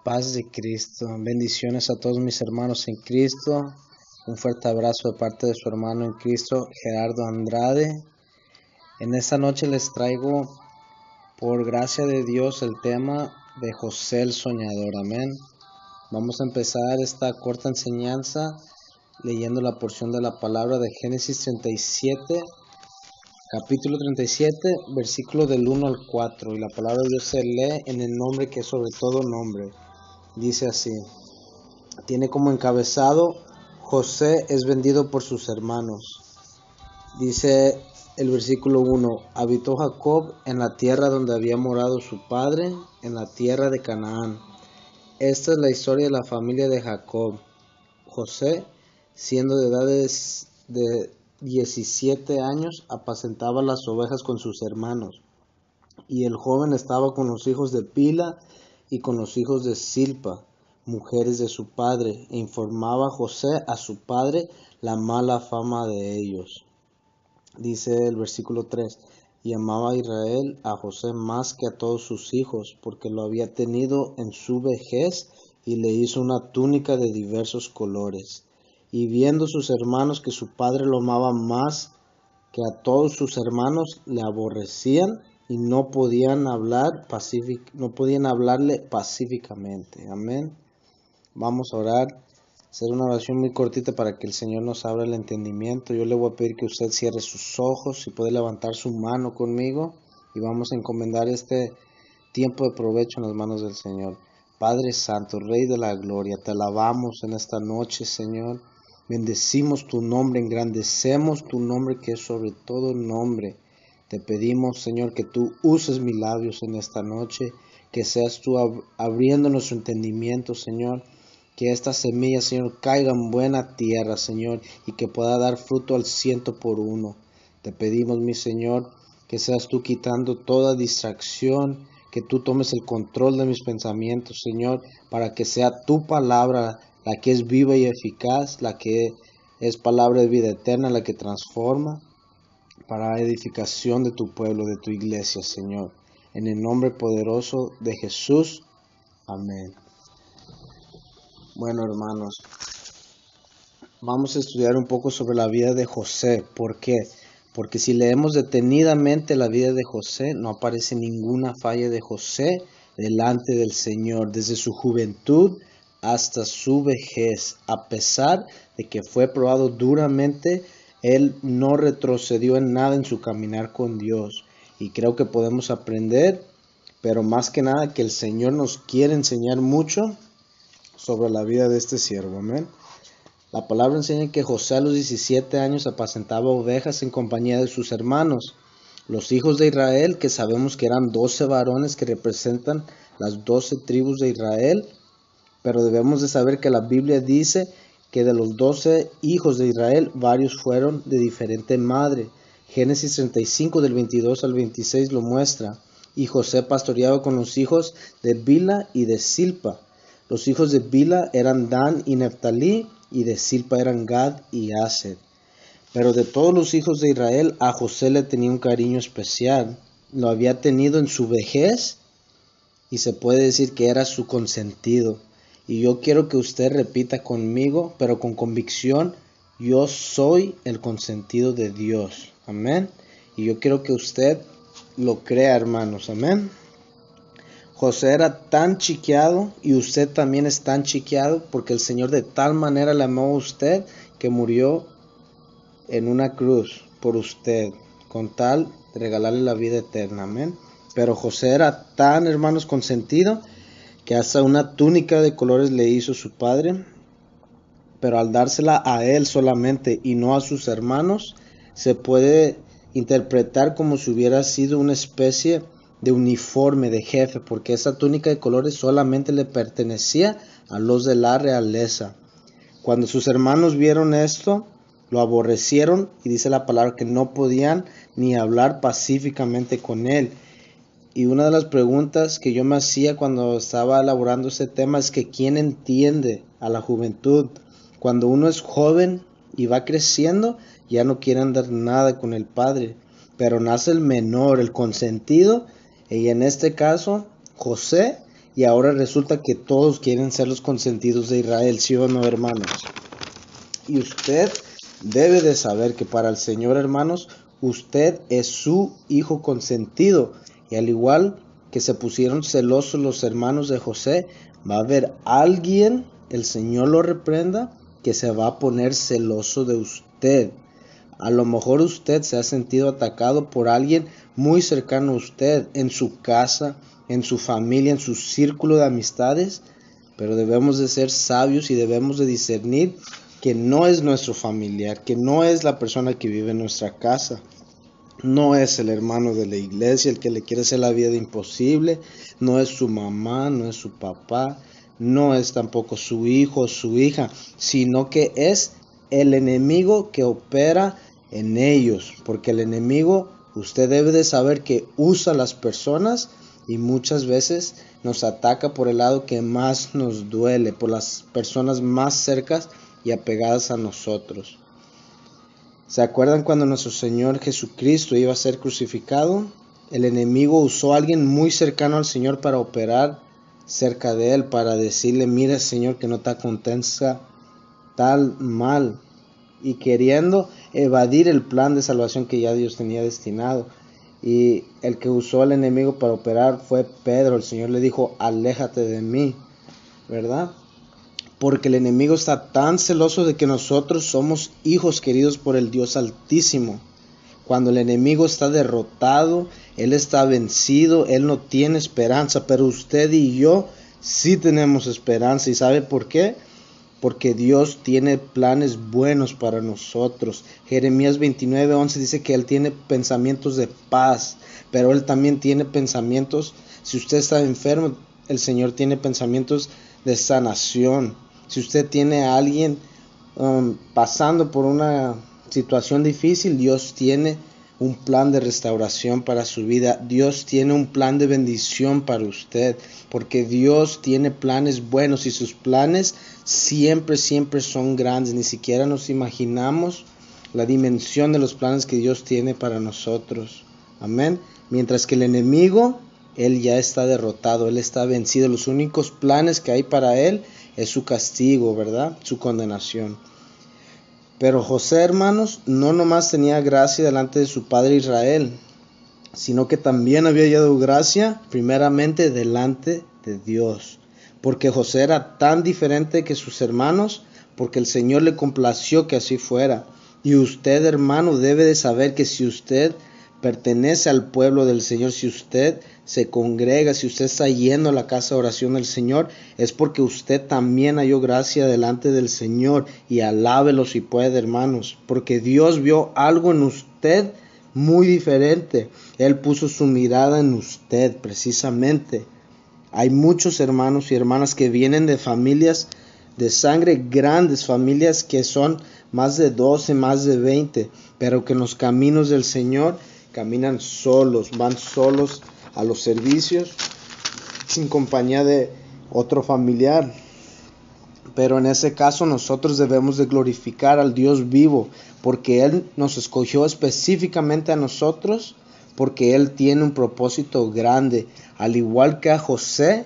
Paz de Cristo. Bendiciones a todos mis hermanos en Cristo. Un fuerte abrazo de parte de su hermano en Cristo, Gerardo Andrade. En esta noche les traigo, por gracia de Dios, el tema de José el Soñador. Amén. Vamos a empezar esta corta enseñanza leyendo la porción de la palabra de Génesis 37, capítulo 37, versículo del 1 al 4. Y la palabra de Dios se lee en el nombre que es sobre todo nombre. Dice así: tiene como encabezado: José es vendido por sus hermanos. Dice el versículo 1: habitó Jacob en la tierra donde había morado su padre, en la tierra de Canaán. Esta es la historia de la familia de Jacob. José, siendo de edad de 17 años, apacentaba las ovejas con sus hermanos, y el joven estaba con los hijos de Pila y con los hijos de Silpa, mujeres de su padre, e informaba José a su padre la mala fama de ellos. Dice el versículo 3: y amaba Israel a José más que a todos sus hijos, porque lo había tenido en su vejez, y le hizo una túnica de diversos colores. Y viendo sus hermanos que su padre lo amaba más que a todos sus hermanos, le aborrecían y no podían hablarle pacíficamente. Amén. Vamos a orar, hacer una oración muy cortita para que el Señor nos abra el entendimiento. Yo le voy a pedir que usted cierre sus ojos y puede levantar su mano conmigo, y vamos a encomendar este tiempo de provecho en las manos del Señor. Padre Santo, Rey de la Gloria, te alabamos en esta noche, Señor. Bendecimos tu nombre, engrandecemos tu nombre que es sobre todo nombre. Te pedimos, Señor, que tú uses mis labios en esta noche, que seas tú abriendo nuestro entendimiento, Señor. Que esta semilla, Señor, caiga en buena tierra, Señor, y que pueda dar fruto al 100%. Te pedimos, mi Señor, que seas tú quitando toda distracción, que tú tomes el control de mis pensamientos, Señor, para que sea tu palabra la que es viva y eficaz, la que es palabra de vida eterna, la que transforma, para edificación de tu pueblo, de tu iglesia, Señor. En el nombre poderoso de Jesús. Amén. Bueno, hermanos, vamos a estudiar un poco sobre la vida de José. ¿Por qué? Porque si leemos detenidamente la vida de José, no aparece ninguna falla de José delante del Señor, desde su juventud hasta su vejez. A pesar de que fue probado duramente, él no retrocedió en nada en su caminar con Dios. Y creo que podemos aprender, pero más que nada que el Señor nos quiere enseñar mucho sobre la vida de este siervo. Amén. La palabra enseña que José a los 17 años apacentaba ovejas en compañía de sus hermanos, los hijos de Israel, que sabemos que eran 12 varones que representan las 12 tribus de Israel. Pero debemos de saber que la Biblia dice que de los 12 hijos de Israel, varios fueron de diferente madre. Génesis 35 del 22 al 26 lo muestra. Y José pastoreaba con los hijos de Bila y de Silpa. Los hijos de Bila eran Dan y Neftalí, y de Silpa eran Gad y Aser. Pero de todos los hijos de Israel, a José le tenía un cariño especial. Lo había tenido en su vejez, y se puede decir que era su consentido. Y yo quiero que usted repita conmigo, pero con convicción: yo soy el consentido de Dios. Amén. Y yo quiero que usted lo crea, hermanos. Amén. José era tan chiqueado, y usted también es tan chiqueado, porque el Señor de tal manera le amó a usted que murió en una cruz por usted, con tal de regalarle la vida eterna. Amén. Pero José era tan, hermanos, consentido, que hasta una túnica de colores le hizo su padre. Pero al dársela a él solamente y no a sus hermanos, se puede interpretar como si hubiera sido una especie de uniforme de jefe, porque esa túnica de colores solamente le pertenecía a los de la realeza. Cuando sus hermanos vieron esto, lo aborrecieron, y dice la palabra que no podían ni hablar pacíficamente con él. Y una de las preguntas que yo me hacía cuando estaba elaborando este tema es que ¿quién entiende a la juventud? Cuando uno es joven y va creciendo, ya no quiere andar nada con el padre. Pero nace el menor, el consentido, y en este caso, José, y ahora resulta que todos quieren ser los consentidos de Israel, ¿sí o no, hermanos? Y usted debe de saber que para el Señor, hermanos, usted es su hijo consentido. Y al igual que se pusieron celosos los hermanos de José, va a haber alguien, el Señor lo reprenda, que se va a poner celoso de usted. A lo mejor usted se ha sentido atacado por alguien muy cercano a usted, en su casa, en su familia, en su círculo de amistades, pero debemos de ser sabios y debemos de discernir que no es nuestro familiar, que no es la persona que vive en nuestra casa, no es el hermano de la iglesia el que le quiere hacer la vida imposible, no es su mamá, no es su papá, no es tampoco su hijo o su hija, sino que es el enemigo que opera en ellos, porque el enemigo, usted debe de saber que usa a las personas y muchas veces nos ataca por el lado que más nos duele, por las personas más cercanas y apegadas a nosotros. ¿Se acuerdan cuando nuestro Señor Jesucristo iba a ser crucificado? El enemigo usó a alguien muy cercano al Señor para operar cerca de él, para decirle, mira Señor, que no te acontezca tal mal, y queriendo evadir el plan de salvación que ya Dios tenía destinado. Y el que usó al enemigo para operar fue Pedro. El Señor le dijo, aléjate de mí, ¿verdad? Porque el enemigo está tan celoso de que nosotros somos hijos queridos por el Dios Altísimo. Cuando el enemigo está derrotado, él está vencido, él no tiene esperanza, pero usted y yo sí tenemos esperanza. ¿Y sabe por qué? Porque Dios tiene planes buenos para nosotros. Jeremías 29:11 dice que Él tiene pensamientos de paz, pero Él también tiene pensamientos, si usted está enfermo, el Señor tiene pensamientos de sanación. Si usted tiene a alguien pasando por una situación difícil, Dios tiene un plan de restauración para su vida. Dios tiene un plan de bendición para usted, porque Dios tiene planes buenos y sus planes siempre son grandes. Ni siquiera nos imaginamos la dimensión de los planes que Dios tiene para nosotros. Amén. Mientras que el enemigo, él ya está derrotado, él está vencido. Los únicos planes que hay para él es su castigo, ¿verdad? Su condenación. Pero José, hermanos, no nomás tenía gracia delante de su padre Israel, sino que también había hallado gracia primeramente delante de Dios. Porque José era tan diferente que sus hermanos, porque el Señor le complació que así fuera. Y usted, hermano, debe de saber que si usted pertenece al pueblo del Señor, si usted se congrega, si usted está yendo a la casa de oración del Señor, es porque usted también halló gracia delante del Señor. Y alábelo si puede, hermanos, porque Dios vio algo en usted muy diferente. Él puso su mirada en usted precisamente. Hay muchos hermanos y hermanas que vienen de familias de sangre grandes, familias que son más de 12, más de 20, pero que en los caminos del Señor caminan solos, van solos a los servicios sin compañía de otro familiar. Pero en ese caso nosotros debemos de glorificar al Dios vivo, porque Él nos escogió específicamente a nosotros, porque Él tiene un propósito grande. Al igual que a José,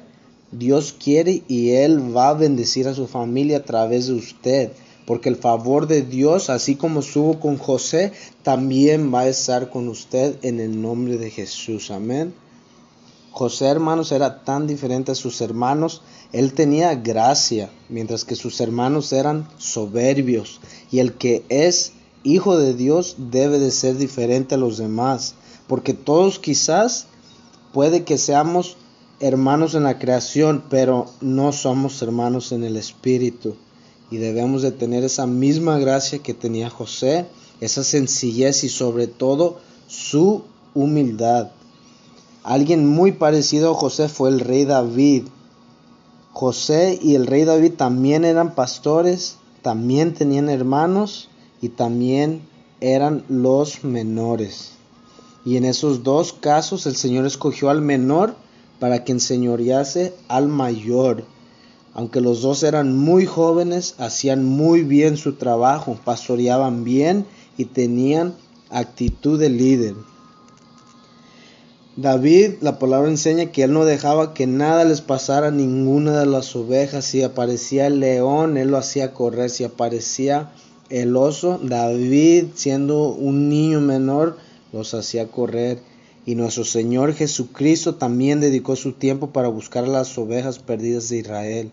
Dios quiere y Él va a bendecir a su familia a través de usted, porque el favor de Dios, así como estuvo con José, también va a estar con usted en el nombre de Jesús. Amén. José, hermanos, era tan diferente a sus hermanos. Él tenía gracia, mientras que sus hermanos eran soberbios. Y el que es hijo de Dios debe de ser diferente a los demás, porque todos quizás puede que seamos hermanos en la creación, pero no somos hermanos en el espíritu. Y debemos de tener esa misma gracia que tenía José, esa sencillez y sobre todo su humildad. Alguien muy parecido a José fue el rey David. José y el rey David también eran pastores, también tenían hermanos y también eran los menores. Y en esos dos casos el Señor escogió al menor para que enseñorease al mayor. Aunque los dos eran muy jóvenes, hacían muy bien su trabajo, pastoreaban bien y tenían actitud de líder. David, la palabra enseña que él no dejaba que nada les pasara a ninguna de las ovejas. Si aparecía el león, él lo hacía correr. Si aparecía el oso, David, siendo un niño menor, los hacía correr. Y nuestro Señor Jesucristo también dedicó su tiempo para buscar a las ovejas perdidas de Israel.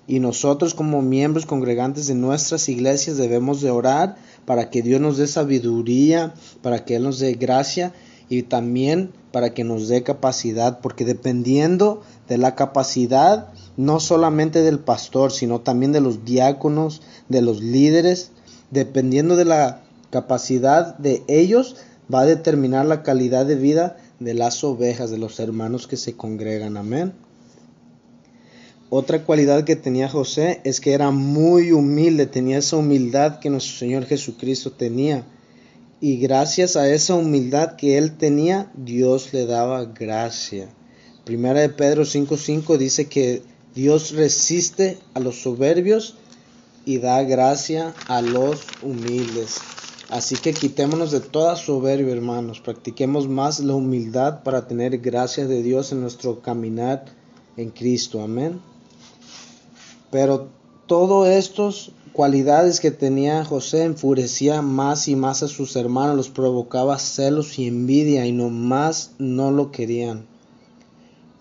Y nosotros, como miembros congregantes de nuestras iglesias, debemos de orar para que Dios nos dé sabiduría, para que Él nos dé gracia y también para que nos dé capacidad, porque dependiendo de la capacidad, no solamente del pastor, sino también de los diáconos, de los líderes, dependiendo de la capacidad de ellos, va a determinar la calidad de vida de las ovejas, de los hermanos que se congregan. Amén. Otra cualidad que tenía José es que era muy humilde, tenía esa humildad que nuestro Señor Jesucristo tenía. Y gracias a esa humildad que él tenía, Dios le daba gracia. Primera de Pedro 5:5 dice que Dios resiste a los soberbios y da gracia a los humildes. Así que quitémonos de toda soberbia, hermanos. Practiquemos más la humildad para tener gracia de Dios en nuestro caminar en Cristo. Amén. Pero todas estas cualidades que tenía José enfurecía más y más a sus hermanos, los provocaba celos y envidia y nomás no lo querían.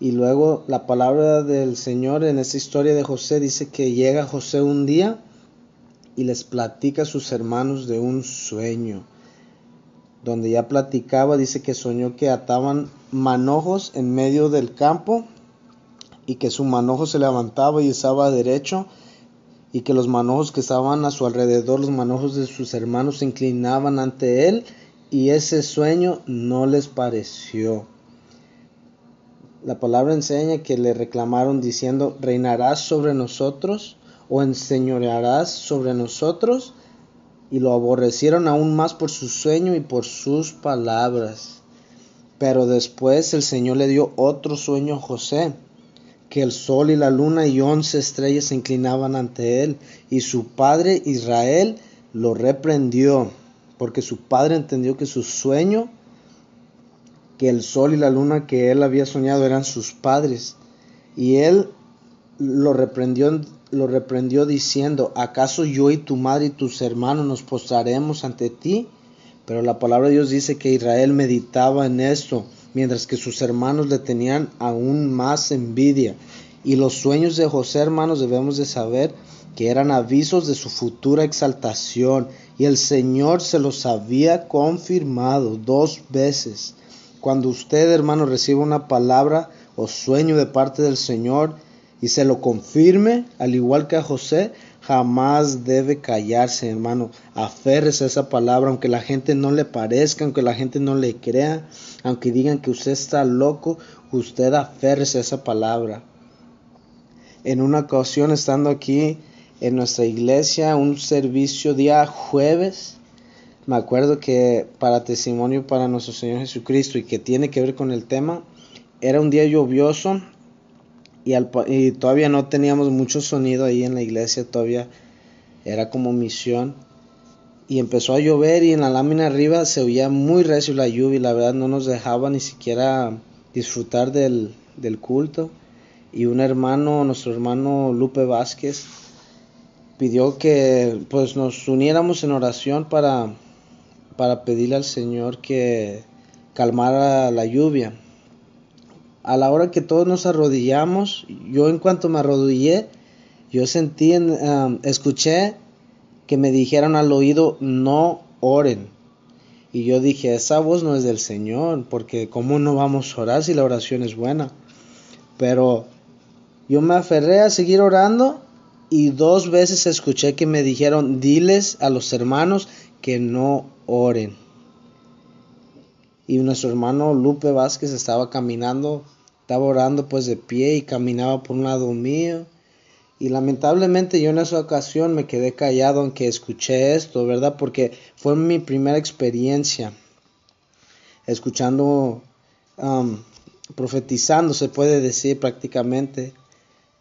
Y luego la palabra del Señor en esta historia de José dice que llega José un día y les platica a sus hermanos de un sueño. Donde ya platicaba, dice que soñó que ataban manojos en medio del campo y que su manojo se levantaba y estaba derecho, y que los manojos que estaban a su alrededor, los manojos de sus hermanos, se inclinaban ante él, y ese sueño no les pareció. La palabra enseña que le reclamaron diciendo: ¿reinarás sobre nosotros o enseñorearás sobre nosotros? Y lo aborrecieron aún más por su sueño y por sus palabras. Pero después el Señor le dio otro sueño a José, que el sol y la luna y 11 estrellas se inclinaban ante él, y su padre Israel lo reprendió, porque su padre entendió que su sueño, que el sol y la luna que él había soñado eran sus padres, y él lo reprendió diciendo: ¿acaso yo y tu madre y tus hermanos nos postraremos ante ti? Pero la palabra de Dios dice que Israel meditaba en esto, mientras que sus hermanos le tenían aún más envidia. Y los sueños de José, hermanos, debemos de saber que eran avisos de su futura exaltación, y el Señor se los había confirmado 2 veces. Cuando usted, hermano, reciba una palabra o sueño de parte del Señor y se lo confirme, al igual que a José, jamás debe callarse, hermano. Aférrese a esa palabra, aunque la gente no le parezca, aunque la gente no le crea, aunque digan que usted está loco, usted aférrese a esa palabra. En una ocasión, estando aquí en nuestra iglesia, un servicio día jueves, me acuerdo que para testimonio para nuestro Señor Jesucristo, y que tiene que ver con el tema, era un día lluvioso, y todavía no teníamos mucho sonido ahí en la iglesia, todavía era como misión, y empezó a llover, y en la lámina arriba se oía muy recio la lluvia, y la verdad no nos dejaba ni siquiera disfrutar del culto. Y nuestro hermano Lupe Vázquez, pidió que pues nos uniéramos en oración para pedirle al Señor que calmara la lluvia. A la hora que todos nos arrodillamos, yo en cuanto me arrodillé, yo escuché que me dijeron al oído: no oren. Y yo dije: esa voz no es del Señor, porque ¿cómo no vamos a orar si la oración es buena? Pero yo me aferré a seguir orando, y 2 veces escuché que me dijeron: diles a los hermanos que no oren. Y nuestro hermano Lupe Vázquez estaba orando pues de pie, y caminaba por un lado mío. Y lamentablemente yo en esa ocasión me quedé callado aunque escuché esto, ¿verdad? Porque fue mi primera experiencia escuchando, profetizando, se puede decir prácticamente.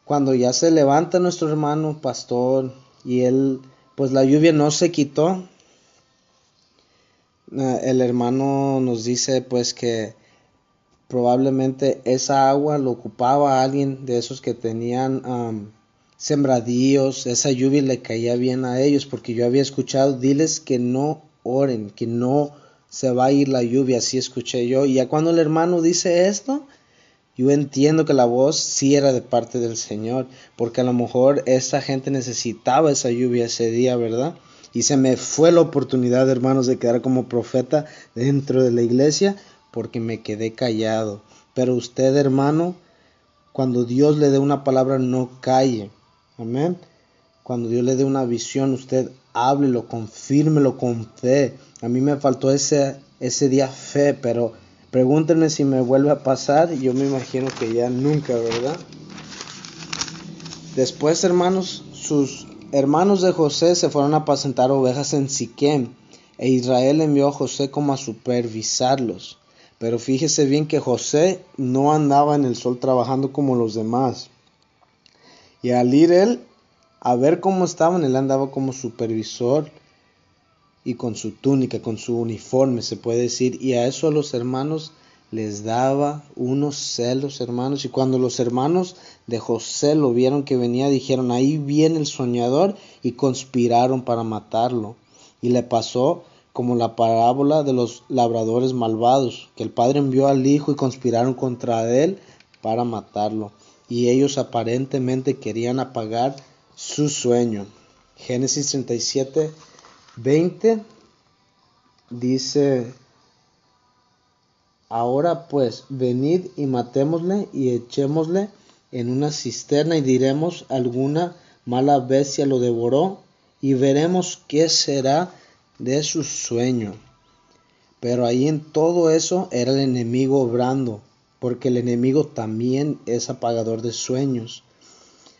Cuando ya se levanta nuestro hermano pastor y él, pues la lluvia no se quitó, el hermano nos dice pues que probablemente esa agua lo ocupaba alguien de esos que tenían sembradíos, esa lluvia le caía bien a ellos, porque yo había escuchado, diles que no oren, que no se va a ir la lluvia, así escuché yo, y ya cuando el hermano dice esto, yo entiendo que la voz sí era de parte del Señor, porque a lo mejor esta gente necesitaba esa lluvia ese día, ¿verdad? Y se me fue la oportunidad, hermanos, de quedar como profeta dentro de la iglesia, porque me quedé callado. Pero usted, hermano, cuando Dios le dé una palabra, no calle. Amén. Cuando Dios le dé una visión, usted háblelo, confírmelo con fe. A mí me faltó ese día fe, pero pregúntenme si me vuelve a pasar. Yo me imagino que ya nunca, ¿verdad? Después, hermanos, sus hermanos de José se fueron a apacentar ovejas en Siquem, e Israel envió a José como a supervisarlos. Pero fíjese bien que José no andaba en el sol trabajando como los demás. Y al ir él a ver cómo estaban, él andaba como supervisor y con su túnica, con su uniforme, se puede decir. Y a eso a los hermanos les daba unos celos, hermanos. Y cuando los hermanos de José lo vieron que venía, dijeron, ahí viene el soñador, y conspiraron para matarlo. Y le pasó como la parábola de los labradores malvados, que el padre envió al hijo y conspiraron contra él para matarlo. Y ellos aparentemente querían apagar su sueño. Génesis 37, 20 dice: ahora pues, venid y matémosle y echémosle en una cisterna, y diremos, alguna mala bestia lo devoró, y veremos qué será de su sueño. Pero ahí en todo eso era el enemigo obrando, porque el enemigo también es apagador de sueños.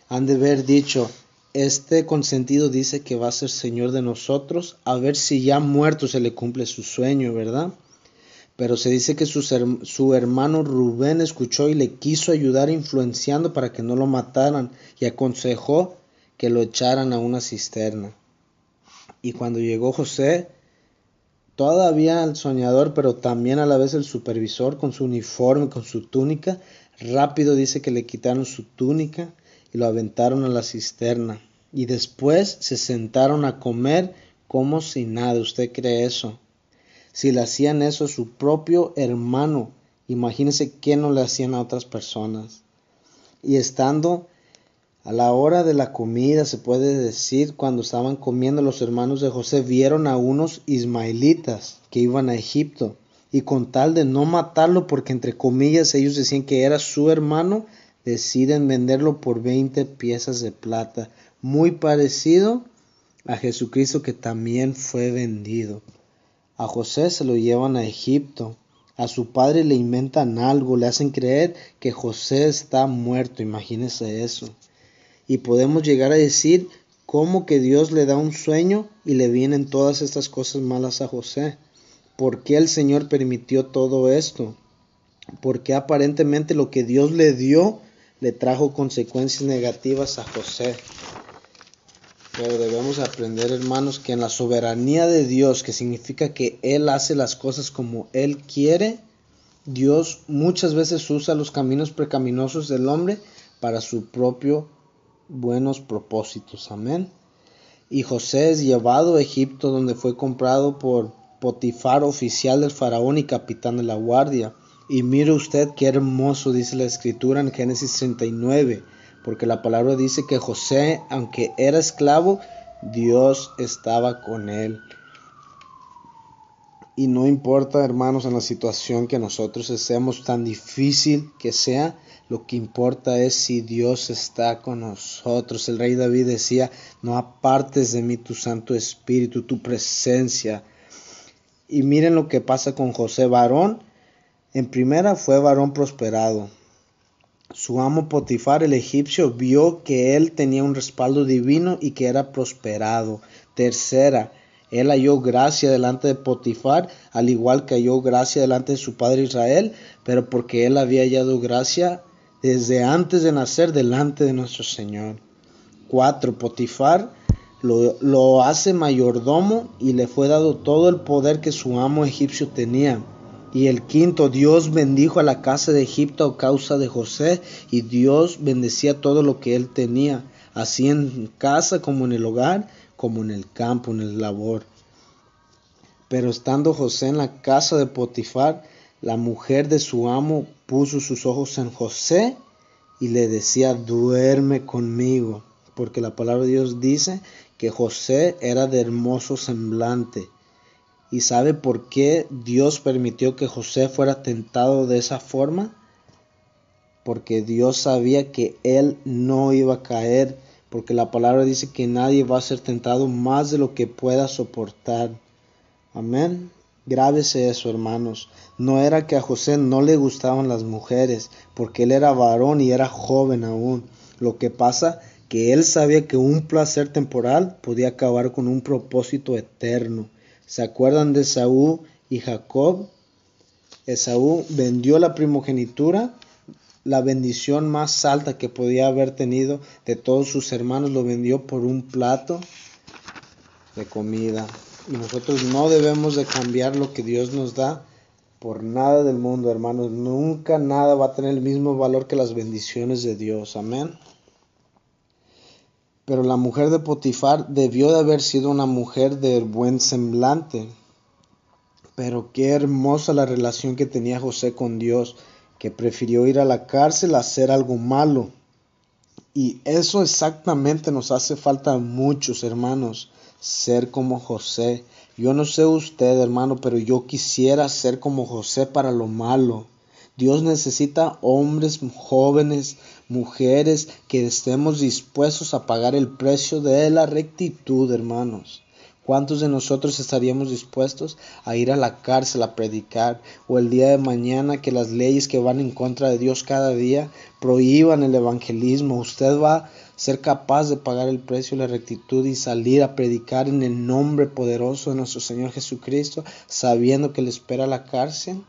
Han de haber dicho, este consentido dice que va a ser señor de nosotros, a ver si ya muerto se le cumple su sueño, ¿verdad? Pero se dice que su hermano Rubén escuchó y le quiso ayudar influenciando para que no lo mataran, y aconsejó que lo echaran a una cisterna. Y cuando llegó José, todavía el soñador, pero también a la vez el supervisor, con su uniforme, con su túnica, rápido dice que le quitaron su túnica y lo aventaron a la cisterna. Y después se sentaron a comer como si nada. ¿Usted cree eso? Si le hacían eso a su propio hermano, imagínense qué no le hacían a otras personas. Y estando a la hora de la comida, se puede decir, cuando estaban comiendo, los hermanos de José vieron a unos ismaelitas que iban a Egipto, y con tal de no matarlo, porque entre comillas ellos decían que era su hermano, deciden venderlo por 20 piezas de plata, muy parecido a Jesucristo, que también fue vendido. A José se lo llevan a Egipto. A su padre le inventan algo, le hacen creer que José está muerto, imagínense eso. Y podemos llegar a decir cómo que Dios le da un sueño y le vienen todas estas cosas malas a José. ¿Por qué el Señor permitió todo esto? Porque aparentemente lo que Dios le dio le trajo consecuencias negativas a José. Pero debemos aprender, hermanos, que en la soberanía de Dios, que significa que Él hace las cosas como Él quiere, Dios muchas veces usa los caminos pecaminosos del hombre para su propio buenos propósitos. Amén. Y José es llevado a Egipto, donde fue comprado por Potifar, oficial del faraón y capitán de la guardia. Y mire usted qué hermoso dice la escritura en Génesis 39, porque la palabra dice que José, aunque era esclavo, Dios estaba con él. Y no importa, hermanos, en la situación que nosotros estemos, tan difícil que sea, lo que importa es si Dios está con nosotros. El rey David decía, no apartes de mí tu Santo Espíritu, tu presencia. Y miren lo que pasa con José, varón. En primera fue varón prosperado. Su amo Potifar, el egipcio, vio que él tenía un respaldo divino y que era prosperado. Tercera, él halló gracia delante de Potifar, al igual que halló gracia delante de su padre Israel, pero porque él había hallado gracia desde antes de nacer delante de nuestro Señor. 4. Potifar lo hace mayordomo y le fue dado todo el poder que su amo egipcio tenía. Y el quinto, Dios bendijo a la casa de Egipto a causa de José, y Dios bendecía todo lo que él tenía, así en casa como en el hogar, como en el campo, en el labor. Pero estando José en la casa de Potifar, la mujer de su amo puso sus ojos en José y le decía, duerme conmigo, porque la palabra de Dios dice que José era de hermoso semblante. ¿Y sabe por qué Dios permitió que José fuera tentado de esa forma? Porque Dios sabía que él no iba a caer, porque la palabra dice que nadie va a ser tentado más de lo que pueda soportar. Amén. Grábese eso, hermanos. No era que a José no le gustaban las mujeres, porque él era varón y era joven aún. Lo que pasa que él sabía que un placer temporal podía acabar con un propósito eterno. ¿Se acuerdan de Esaú y Jacob? Esaú vendió la primogenitura, la bendición más alta que podía haber tenido de todos sus hermanos, lo vendió por un plato de comida. Y nosotros no debemos de cambiar lo que Dios nos da por nada del mundo, hermanos. Nunca nada va a tener el mismo valor que las bendiciones de Dios. Amén. Pero la mujer de Potifar debió de haber sido una mujer de buen semblante. Pero qué hermosa la relación que tenía José con Dios, que prefirió ir a la cárcel a hacer algo malo. Y eso exactamente nos hace falta a muchos, hermanos, ser como José. Yo no sé usted, hermano, pero yo quisiera ser como José para lo malo. Dios necesita hombres jóvenes, mujeres, que estemos dispuestos a pagar el precio de la rectitud, hermanos. ¿Cuántos de nosotros estaríamos dispuestos a ir a la cárcel a predicar? O el día de mañana que las leyes que van en contra de Dios cada día prohíban el evangelismo. Usted va a ser capaz de pagar el precio de la rectitud y salir a predicar en el nombre poderoso de nuestro Señor Jesucristo, sabiendo que le espera la cárcel.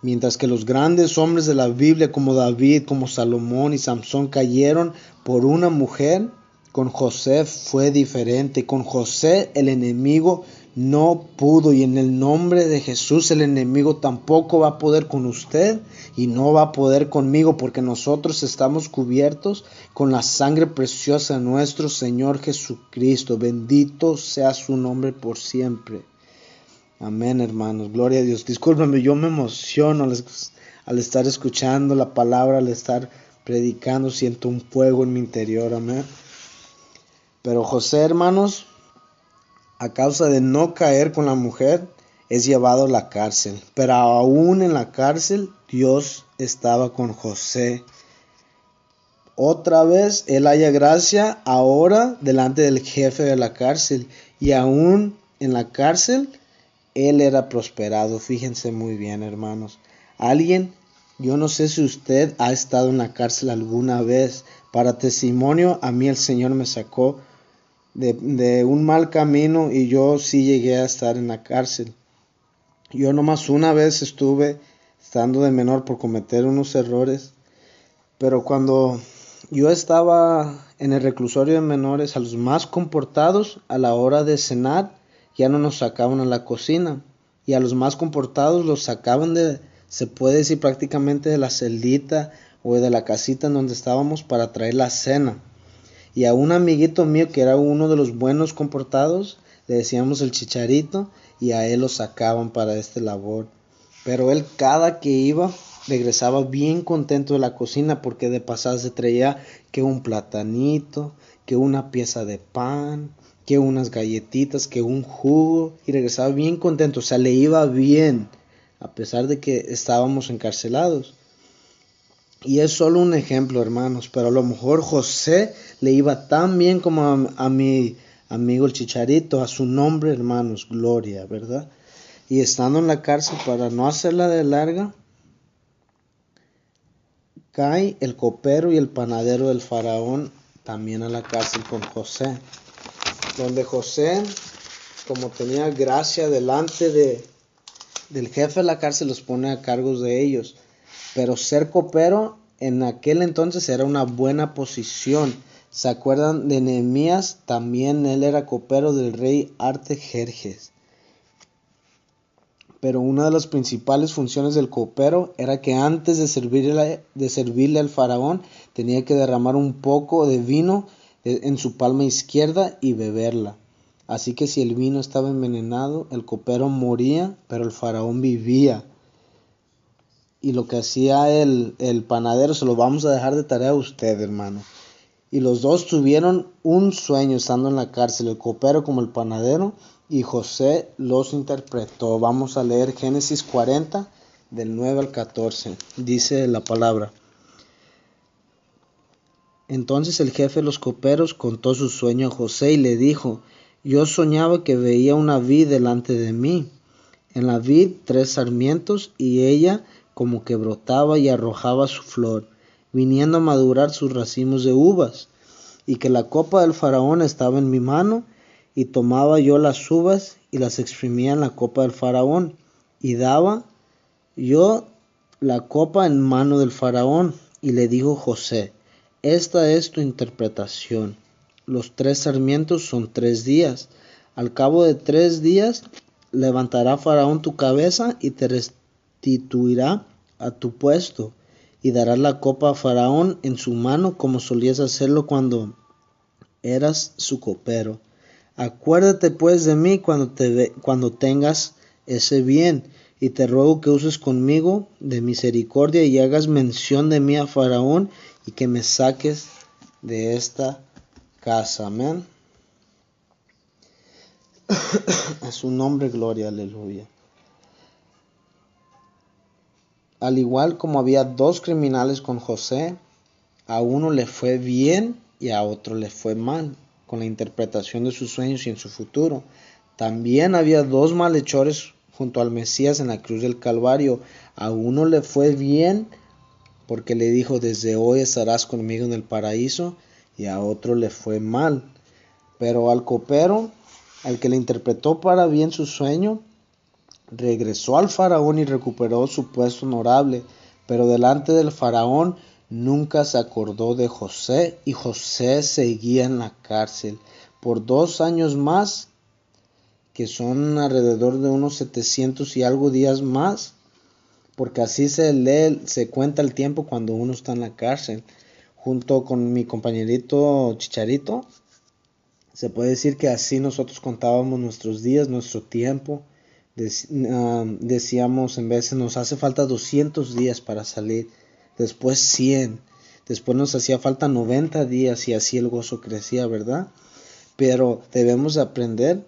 Mientras que los grandes hombres de la Biblia como David, como Salomón y Samson cayeron por una mujer, con José fue diferente. Con José el enemigo no pudo, y en el nombre de Jesús el enemigo tampoco va a poder con usted y no va a poder conmigo, porque nosotros estamos cubiertos con la sangre preciosa de nuestro Señor Jesucristo. Bendito sea su nombre por siempre. Amén, hermanos. Gloria a Dios. Discúlpame, yo me emociono al estar escuchando la palabra, al estar predicando. Siento un fuego en mi interior. Amén. Pero José, hermanos, a causa de no caer con la mujer, es llevado a la cárcel. Pero aún en la cárcel, Dios estaba con José. Otra vez, él halla gracia ahora delante del jefe de la cárcel. Y aún en la cárcel, él era prosperado. Fíjense muy bien, hermanos. Yo no sé si usted ha estado en la cárcel alguna vez. Para testimonio, a mí el Señor me sacó de un mal camino y yo sí llegué a estar en la cárcel. Yo nomás una vez estuve estando de menor por cometer unos errores, pero cuando yo estaba en el reclusorio de menores, a los más comportados a la hora de cenar ya no nos sacaban a la cocina, y a los más comportados los sacaban se puede decir prácticamente de la celdita o de la casita en donde estábamos para traer la cena. Y a un amiguito mío que era uno de los buenos comportados, le decíamos el Chicharito, y a él lo sacaban para esta labor. Pero él cada que iba regresaba bien contento de la cocina, porque de pasada se traía que un platanito, que una pieza de pan, que unas galletitas, que un jugo, y regresaba bien contento. O sea, le iba bien, a pesar de que estábamos encarcelados. Y es solo un ejemplo, hermanos, pero a lo mejor José le iba tan bien como a mi amigo el Chicharito. A su nombre, hermanos, gloria, ¿verdad? Y estando en la cárcel, para no hacerla de larga, cae el copero y el panadero del faraón también a la cárcel con José. Donde José, como tenía gracia delante del jefe de la cárcel, los pone a cargo de ellos. Pero ser copero en aquel entonces era una buena posición. ¿Se acuerdan de Nehemías? También él era copero del rey Artajerjes. Pero una de las principales funciones del copero era que antes de servirle al faraón tenía que derramar un poco de vino en su palma izquierda y beberla. Así que si el vino estaba envenenado, el copero moría, pero el faraón vivía. Y lo que hacía el panadero, se lo vamos a dejar de tarea a usted, hermano. Y los dos tuvieron un sueño estando en la cárcel, el copero como el panadero, y José los interpretó. Vamos a leer Génesis 40, del 9 al 14. Dice la palabra: Entonces el jefe de los coperos contó su sueño a José y le dijo: Yo soñaba que veía una vid delante de mí. En la vid 3 sarmientos, y ella como que brotaba y arrojaba su flor, viniendo a madurar sus racimos de uvas, y que la copa del faraón estaba en mi mano, y tomaba yo las uvas y las exprimía en la copa del faraón, y daba yo la copa en mano del faraón. Y le dijo José: Esta es tu interpretación. Los 3 sarmientos son 3 días. Al cabo de 3 días levantará Faraón tu cabeza y te restituirá a tu puesto, y darás la copa a Faraón en su mano, como solías hacerlo cuando eras su copero. Acuérdate pues de mí cuando tengas ese bien, y te ruego que uses conmigo de misericordia y hagas mención de mí a Faraón, y que me saques de esta casa. Amén. A su nombre, gloria, aleluya. Al igual como había 2 criminales con José, a uno le fue bien y a otro le fue mal, con la interpretación de sus sueños y en su futuro. También había 2 malhechores junto al Mesías en la cruz del Calvario. A uno le fue bien porque le dijo: desde hoy estarás conmigo en el paraíso, y a otro le fue mal. Pero al copero, al que le interpretó para bien su sueño, regresó al faraón y recuperó su puesto honorable. Pero delante del faraón nunca se acordó de José, y José seguía en la cárcel por 2 años más, que son alrededor de unos 700 y algo días más, porque así se cuenta el tiempo cuando uno está en la cárcel. Junto con mi compañerito Chicharito, se puede decir que así nosotros contábamos nuestros días, nuestro tiempo. Decíamos, en veces nos hace falta 200 días para salir, después 100, después nos hacía falta 90 días, y así el gozo crecía, ¿verdad? Pero debemos aprender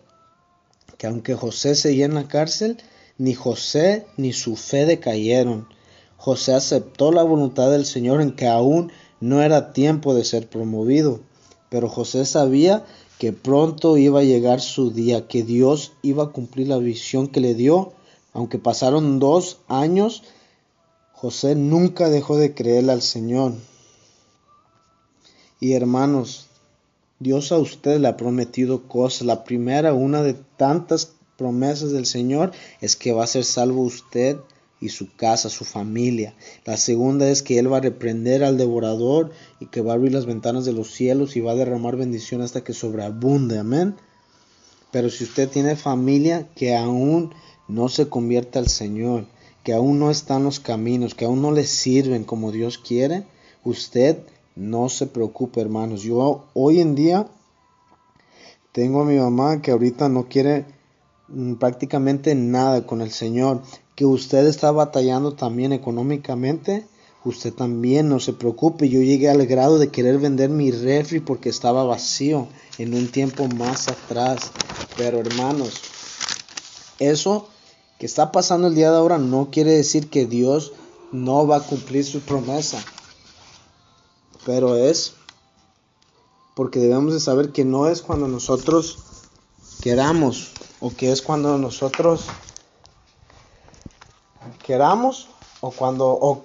que aunque José seguía en la cárcel, ni José ni su fe decayeron. José aceptó la voluntad del Señor en que aún no era tiempo de ser promovido, pero José sabía que pronto iba a llegar su día, que Dios iba a cumplir la visión que le dio. Aunque pasaron 2 años, José nunca dejó de creerle al Señor. Y hermanos, Dios a usted le ha prometido cosas. La primera, una de tantas promesas del Señor, es que va a ser salvo usted y su casa, su familia. La segunda es que Él va a reprender al devorador, y que va a abrir las ventanas de los cielos y va a derramar bendición hasta que sobreabunde. Amén. Pero si usted tiene familia que aún no se convierte al Señor, que aún no está en los caminos, que aún no le sirven como Dios quiere, usted no se preocupe, hermanos. Yo hoy en día tengo a mi mamá que ahorita no quiere prácticamente nada con el Señor. Que usted está batallando también económicamente, usted también no se preocupe. Yo llegué al grado de querer vender mi refri porque estaba vacío en un tiempo más atrás. Pero hermanos, eso que está pasando el día de ahora no quiere decir que Dios no va a cumplir su promesa. Pero es porque debemos de saber que no es cuando nosotros queramos, o que es cuando nosotros queramos, o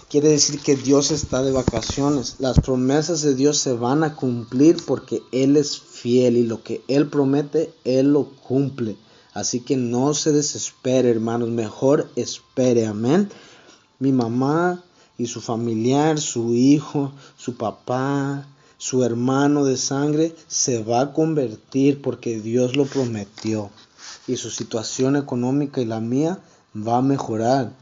quiere decir que Dios está de vacaciones. Las promesas de Dios se van a cumplir porque Él es fiel, y lo que Él promete, Él lo cumple. Así que no se desespere, hermanos, mejor espere. Amén. Mi mamá y su familiar, su hijo, su papá, su hermano de sangre se va a convertir porque Dios lo prometió. Y su situación económica y la mía va a mejorar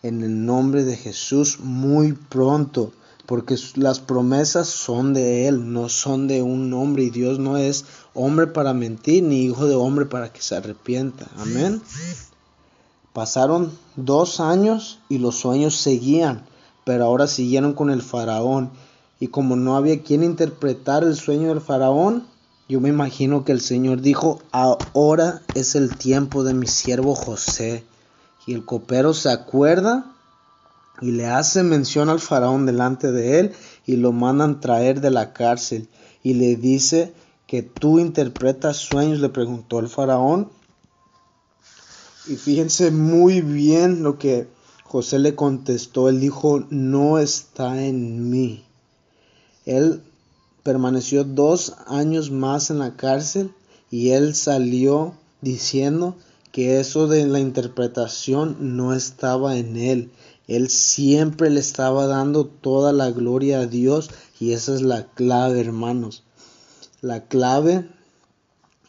en el nombre de Jesús muy pronto, porque las promesas son de Él, no son de un hombre, y Dios no es hombre para mentir, ni hijo de hombre para que se arrepienta. Amén. Pasaron 2 años y los sueños seguían, pero ahora siguieron con el faraón, y como no había quien interpretar el sueño del faraón, yo me imagino que el Señor dijo: ahora es el tiempo de mi siervo José. Y el copero se acuerda y le hace mención al faraón delante de él, y lo mandan traer de la cárcel, y le dice: que tú interpretas sueños, le preguntó el faraón. Y fíjense muy bien lo que José le contestó. Él dijo: no está en mí. Él permaneció 2 años más en la cárcel, y él salió diciendo que eso de la interpretación no estaba en él. Él siempre le estaba dando toda la gloria a Dios, y esa es la clave, hermanos. La clave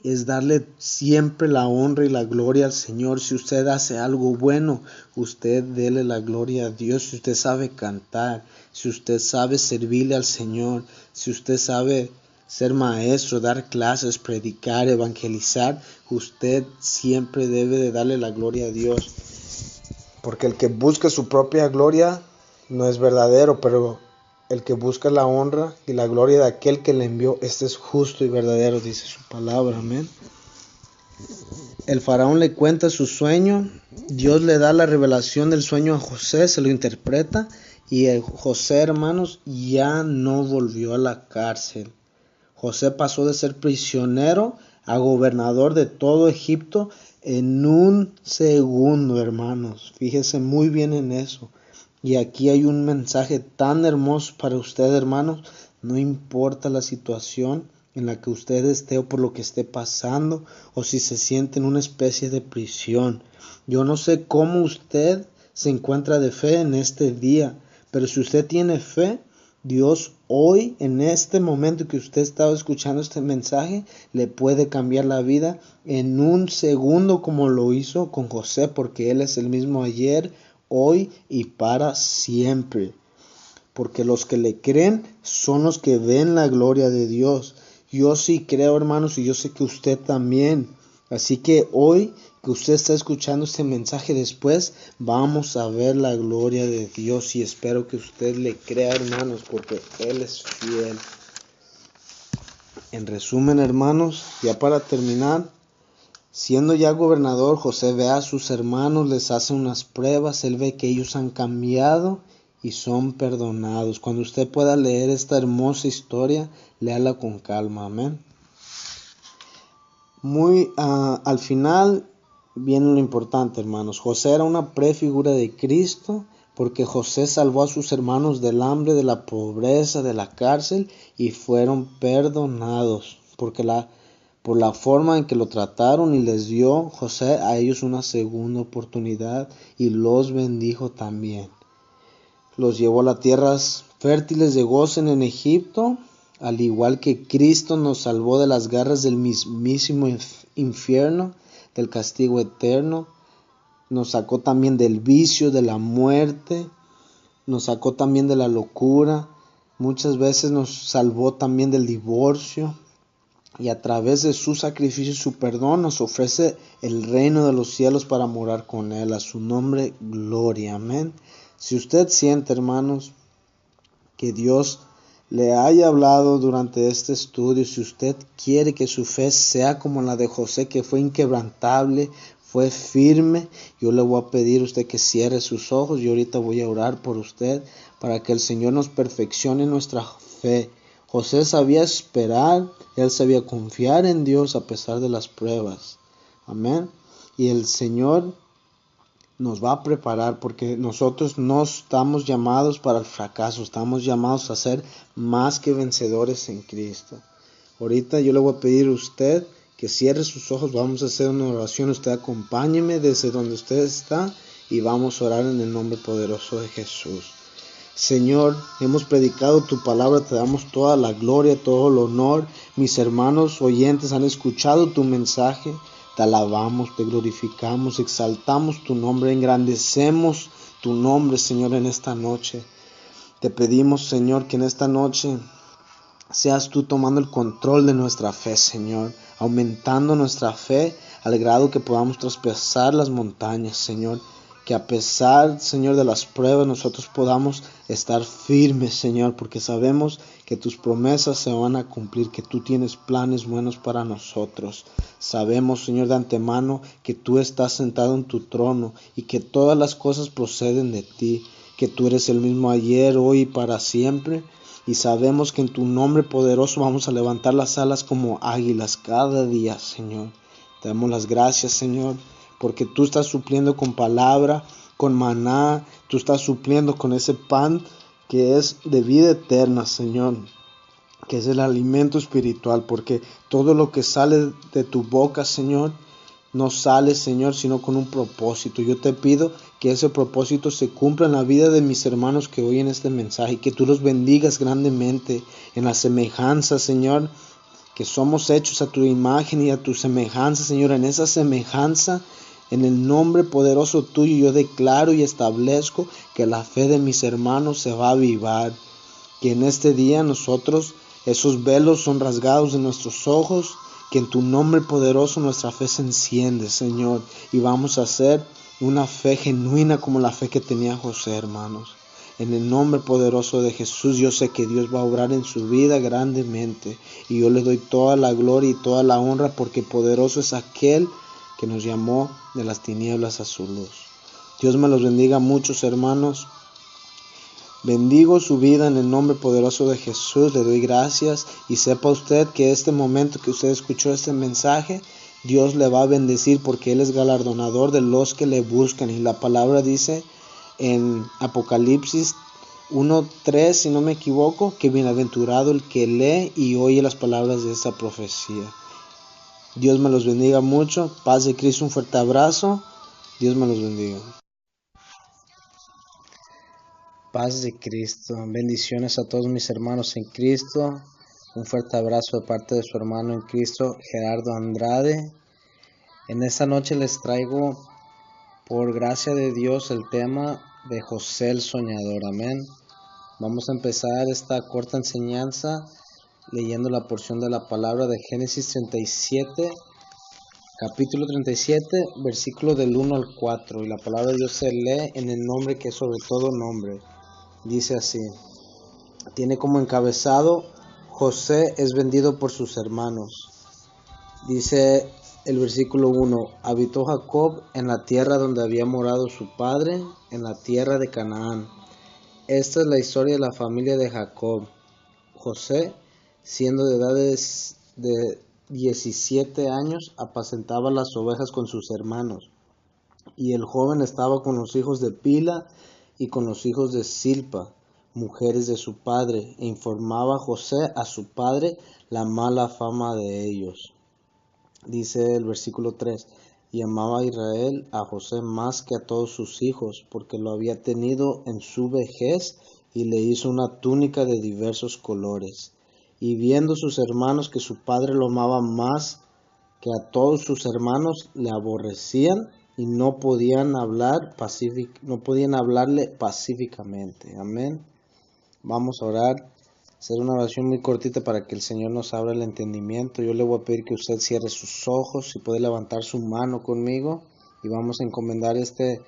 es darle siempre la honra y la gloria al Señor. Si usted hace algo bueno, usted dele la gloria a Dios. Si usted sabe cantar, si usted sabe servirle al Señor, si usted sabe ser maestro, dar clases, predicar, evangelizar, usted siempre debe de darle la gloria a Dios. Porque el que busca su propia gloria no es verdadero, pero el que busca la honra y la gloria de aquel que le envió, este es justo y verdadero, dice su palabra. Amén. El faraón le cuenta su sueño, Dios le da la revelación del sueño a José, se lo interpreta, y José, hermanos, ya no volvió a la cárcel. José pasó de ser prisionero a gobernador de todo Egipto en un segundo, hermanos. Fíjese muy bien en eso. Y aquí hay un mensaje tan hermoso para usted, hermanos. No importa la situación en la que usted esté, o por lo que esté pasando, o si se siente en una especie de prisión. Yo no sé cómo usted se encuentra de fe en este día, pero si usted tiene fe, Dios hoy, en este momento que usted estaba escuchando este mensaje, le puede cambiar la vida en un segundo, como lo hizo con José, porque Él es el mismo ayer, hoy y para siempre. Porque los que le creen son los que ven la gloria de Dios. Yo sí creo, hermanos, y yo sé que usted también. Así que hoy que usted está escuchando este mensaje, después vamos a ver la gloria de Dios, y espero que usted le crea, hermanos, porque Él es fiel. En resumen, hermanos, ya para terminar, siendo ya gobernador, José ve a sus hermanos, les hace unas pruebas, él ve que ellos han cambiado y son perdonados. Cuando usted pueda leer esta hermosa historia, léala con calma, amén. Al final viene lo importante, hermanos. José era una prefigura de Cristo, porque José salvó a sus hermanos del hambre, de la pobreza, de la cárcel, y fueron perdonados, por la forma en que lo trataron, y les dio José a ellos una segunda oportunidad, y los bendijo también. Los llevó a las tierras fértiles de Gosén en Egipto, al igual que Cristo nos salvó de las garras del mismísimo infierno, del castigo eterno. Nos sacó también del vicio, de la muerte, nos sacó también de la locura. Muchas veces nos salvó también del divorcio, y a través de su sacrificio y su perdón nos ofrece el reino de los cielos para morar con Él. A su nombre, gloria, amén. Si usted siente, hermanos, que Dios le haya hablado durante este estudio, si usted quiere que su fe sea como la de José, que fue inquebrantable, fue firme, yo le voy a pedir a usted que cierre sus ojos, y ahorita voy a orar por usted para que el Señor nos perfeccione nuestra fe. José sabía esperar, él sabía confiar en Dios a pesar de las pruebas. Amén. Y el Señor nos va a preparar, porque nosotros no estamos llamados para el fracaso, estamos llamados a ser más que vencedores en Cristo. Ahorita yo le voy a pedir a usted que cierre sus ojos, vamos a hacer una oración, usted acompáñeme desde donde usted está, y vamos a orar en el nombre poderoso de Jesús. Señor, hemos predicado tu palabra, te damos toda la gloria, todo el honor. Mis hermanos oyentes han escuchado tu mensaje. Te alabamos, te glorificamos, exaltamos tu nombre, engrandecemos tu nombre, Señor, en esta noche. Te pedimos, Señor, que en esta noche seas tú tomando el control de nuestra fe, Señor, aumentando nuestra fe al grado que podamos traspasar las montañas, Señor. Que a pesar, Señor, de las pruebas, nosotros podamos estar firmes, Señor, porque sabemos que tus promesas se van a cumplir, que tú tienes planes buenos para nosotros. Sabemos, Señor, de antemano que tú estás sentado en tu trono y que todas las cosas proceden de ti, que tú eres el mismo ayer, hoy y para siempre. Y sabemos que en tu nombre poderoso vamos a levantar las alas como águilas cada día, Señor. Te damos las gracias, Señor, porque tú estás supliendo con palabra, con maná, tú estás supliendo con ese pan que es de vida eterna, Señor, que es el alimento espiritual, porque todo lo que sale de tu boca, Señor, no sale, Señor, sino con un propósito. Yo te pido que ese propósito se cumpla en la vida de mis hermanos que oyen este mensaje, que tú los bendigas grandemente en la semejanza, Señor, que somos hechos a tu imagen y a tu semejanza, Señor. En esa semejanza, en el nombre poderoso tuyo, yo declaro y establezco que la fe de mis hermanos se va a avivar, que en este día nosotros, esos velos son rasgados de nuestros ojos, que en tu nombre poderoso nuestra fe se enciende, Señor, y vamos a hacer una fe genuina como la fe que tenía José, hermanos. En el nombre poderoso de Jesús, yo sé que Dios va a obrar en su vida grandemente, y yo le doy toda la gloria y toda la honra, porque poderoso es aquel que nos llamó de las tinieblas a su luz. Dios me los bendiga muchos, hermanos. Bendigo su vida en el nombre poderoso de Jesús, le doy gracias y sepa usted que este momento que usted escuchó este mensaje, Dios le va a bendecir porque Él es galardonador de los que le buscan. Y la palabra dice en Apocalipsis 1:3, si no me equivoco, que bienaventurado el que lee y oye las palabras de esta profecía. Dios me los bendiga mucho, paz de Cristo, un fuerte abrazo, Dios me los bendiga. Paz de Cristo, bendiciones a todos mis hermanos en Cristo, un fuerte abrazo de parte de su hermano en Cristo, Gerardo Andrade. En esta noche les traigo, por gracia de Dios, el tema de José el Soñador, amén. Vamos a empezar esta corta enseñanza leyendo la porción de la palabra de Génesis 37, capítulo 37, versículo del 1 al 4, y la palabra de Dios se lee en el nombre que es sobre todo nombre. Dice así, tiene como encabezado, José es vendido por sus hermanos. Dice el versículo 1, habitó Jacob en la tierra donde había morado su padre, en la tierra de Canaán. Esta es la historia de la familia de Jacob. José, siendo de edad de 17 años, apacentaba las ovejas con sus hermanos. Y el joven estaba con los hijos de Pila y con los hijos de Silpa, mujeres de su padre, e informaba José a su padre la mala fama de ellos. Dice el versículo 3, y amaba a Israel a José más que a todos sus hijos, porque lo había tenido en su vejez, y le hizo una túnica de diversos colores. Y viendo sus hermanos que su padre lo amaba más que a todos sus hermanos, le aborrecían y no podían hablarle pacíficamente. Amén. Vamos a orar, hacer una oración muy cortita para que el Señor nos abra el entendimiento. Yo le voy a pedir que usted cierre sus ojos y puede levantar su mano conmigo y vamos a encomendar este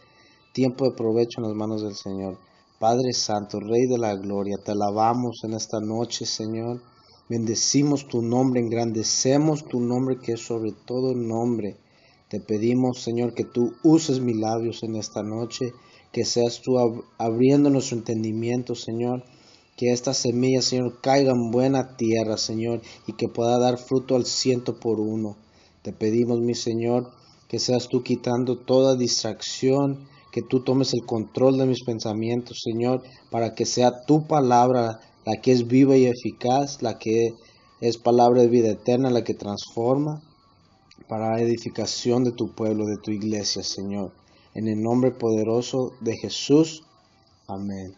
tiempo de provecho en las manos del Señor. Padre Santo, Rey de la Gloria, te alabamos en esta noche, Señor. Bendecimos tu nombre, engrandecemos tu nombre que es sobre todo nombre. Te pedimos, Señor, que tú uses mis labios en esta noche, que seas tú abriendo nuestro entendimiento, Señor, que esta semilla, Señor, caiga en buena tierra, Señor, y que pueda dar fruto al 100%. Te pedimos, mi Señor, que seas tú quitando toda distracción, que tú tomes el control de mis pensamientos, Señor, para que sea tu palabra la que es viva y eficaz, la que es palabra de vida eterna, la que transforma, para edificación de tu pueblo, de tu iglesia, Señor. En el nombre poderoso de Jesús. Amén.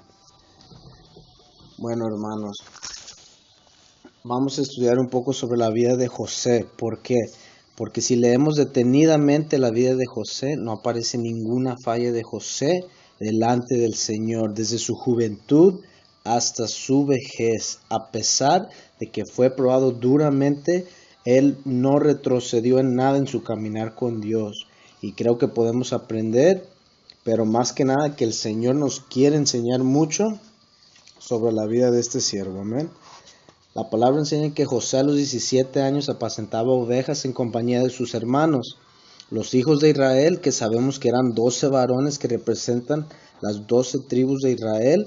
Bueno, hermanos, vamos a estudiar un poco sobre la vida de José. ¿Por qué? Porque si leemos detenidamente la vida de José, no aparece ninguna falla de José delante del Señor, desde su juventud hasta su vejez. A pesar de que fue probado duramente, él no retrocedió en nada en su caminar con Dios. Y creo que podemos aprender, pero más que nada que el Señor nos quiere enseñar mucho sobre la vida de este siervo. Amén. La palabra enseña que José a los 17 años apacentaba ovejas en compañía de sus hermanos, los hijos de Israel, que sabemos que eran 12 varones que representan las 12 tribus de Israel,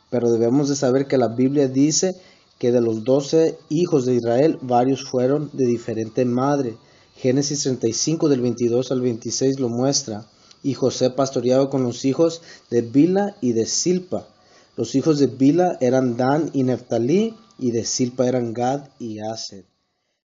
pero debemos de saber que la Biblia dice que de los 12 hijos de Israel, varios fueron de diferente madre. Génesis 35 del 22 al 26 lo muestra. Y José pastoreaba con los hijos de Bila y de Silpa. Los hijos de Bila eran Dan y Neftalí, y de Silpa eran Gad y Aser.